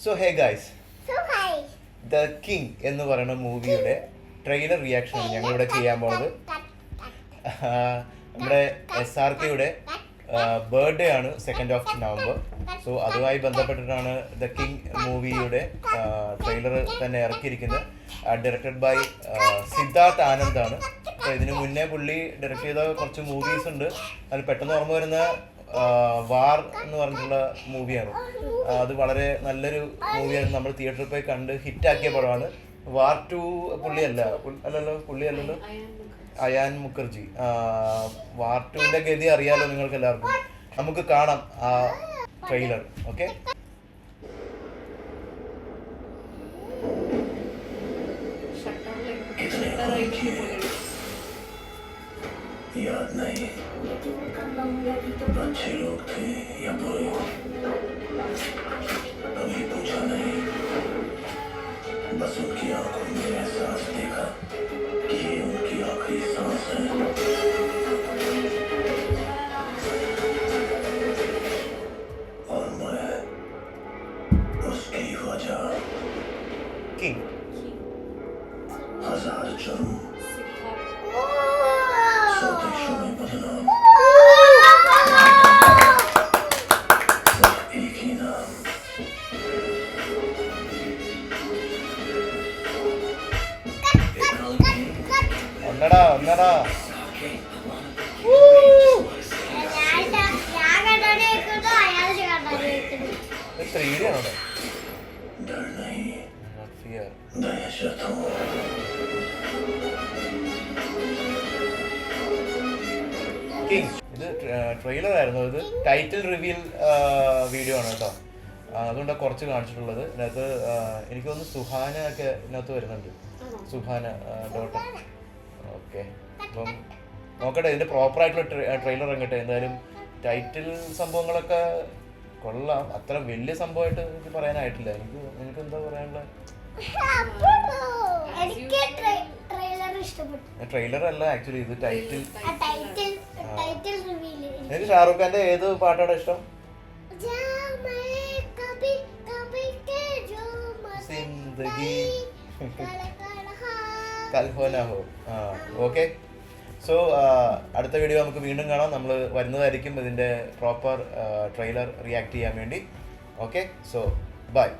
So hey guys, the king എന്ന് പറയുന്ന മൂവിയുടെ ട്രെയിലർ റിയാക്ഷനാണ് ഞങ്ങളിവിടെ ചെയ്യാൻ പോകുന്നത്. നമ്മുടെ SRKയുടെ ബർത്ത്ഡേ ആണ് 2nd of November. സോ അതുമായി ബന്ധപ്പെട്ടിട്ടാണ് ദ കിങ് മൂവിയുടെ ട്രെയിലർ തന്നെ ഇറക്കിയിരിക്കുന്നത്. ഡയറക്റ്റഡ് ബൈ സിദ്ധാർത്ഥ് ആനന്ദ് ആണ്. അപ്പോൾ ഇതിനു മുന്നേ പുള്ളി ഡയറക്റ്റ് ചെയ്ത കുറച്ച് മൂവീസ് ഉണ്ട്. അതിൽ പെട്ടെന്ന് ഓർമ്മ വരുന്ന വാർ എന്ന് പറഞ്ഞിട്ടുള്ള മൂവിയാണ്. അത് വളരെ നല്ലൊരു മൂവിയാണ്. നമ്മൾ തിയേറ്ററിൽ പോയി കണ്ട് ഹിറ്റാക്കിയ പടമാണ്. വാർ 2 പുള്ളിയല്ലല്ലോ അയാൻ മുഖർജി. വാർ 2ന്റെ ഗതി അറിയാലോ നിങ്ങൾക്ക് എല്ലാവർക്കും. നമുക്ക് കാണാം ആ ട്രെയിലർ. ഓക്കെ, याद नहीं अच्छे लोग थे या बुरे, कभी पूछा नहीं, बस उनकी आंखों में एहसास देखा कि ये उनकी आखिरी सांस है और मैं उसकी वजह। किंग हजार जुर्म, देशों में बदनाम, सिर्फ एक ही नाम। ഒന്നടാ 3D ആണോ? डर नहीं, ഫിയർ. दहशत हो। കിങ് ഇത് ട്രെയിലർ ആയിരുന്നു. ഇത് ടൈറ്റിൽ റിവീൽ വീഡിയോ ആണ് കേട്ടോ. അതുകൊണ്ടാണ് കുറച്ച് കാണിച്ചിട്ടുള്ളത്. ഇതിനകത്ത് എനിക്ക് തോന്നുന്നു സുഹാന ഒക്കെ ഇതിനകത്ത് വരുന്നുണ്ട്. സുഹാന ഡോട്ടർ. ഓക്കെ, അപ്പം നോക്കട്ടെ ഇതിന്റെ പ്രോപ്പർ ആയിട്ടുള്ള ട്രെയിലർ ഇറങ്ങട്ടെ. എന്തായാലും ടൈറ്റിൽ സംഭവങ്ങളൊക്കെ കൊള്ളാം. അത്ര വലിയ സംഭവമായിട്ട് എനിക്ക് പറയാനായിട്ടില്ല. എനിക്ക് എന്താ പറയാനുള്ള ട്രെയിലർ അല്ല ആക്ച്വലി ഇത് ടൈറ്റിൽ. എനിക്ക് ഷാറുഖ് ഖാന്റെ ഏത് പാട്ടാണ് ഇഷ്ടം? സിന്ദഗി കൽ ഹോ നാ ഹോ. ഓക്കെ, സോ അടുത്ത വീഡിയോ നമുക്ക് വീണ്ടും കാണാം. നമ്മൾ വരുന്നതായിരിക്കും ഇതിന്റെ പ്രോപ്പർ ട്രെയിലർ റിയാക്ട് ചെയ്യാൻ വേണ്ടി. Okay, so by.